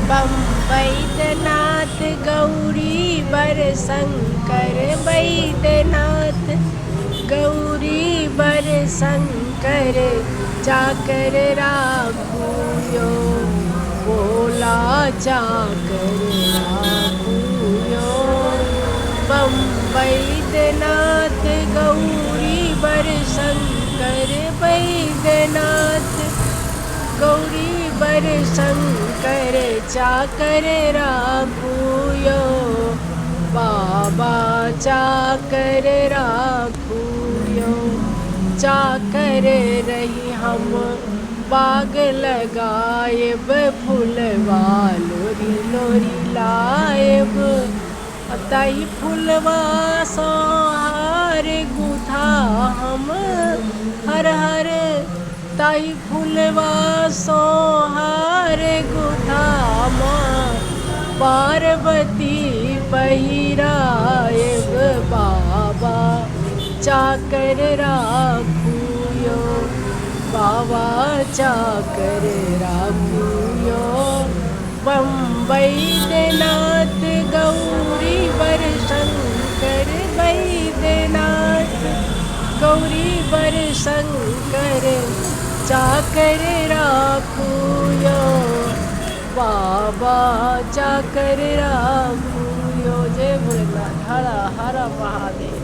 बम बैद्यनाथ गौरी बर शंकर बैद्यनाथ गौरी बर शंकर चाकर राखूयो भोला चाकर राखूयो बम बैद्यनाथ गौरी बर शंकर बैद्यनाथ गौरी बर शंकर चाकर राखूयो बाबा चाकर राखूयो चाकर रही हम बाग लगाएब फूलवा लोरी लोरी लाएब ताई फूलवा सोहार गुथा हम हर हर ताई फूलवा सोहार गुथा पार्वती पहिराएब बाबा चाकर राखूयो बाबा चाकर राखूयो बम बैद्यनाथ गौरी बर शंकर बैद्यनाथ गौरी बर शंकर चाकर राखूयो बाबा चाकर राखूयो। जय भोलेनाथ। हर हर महादेव।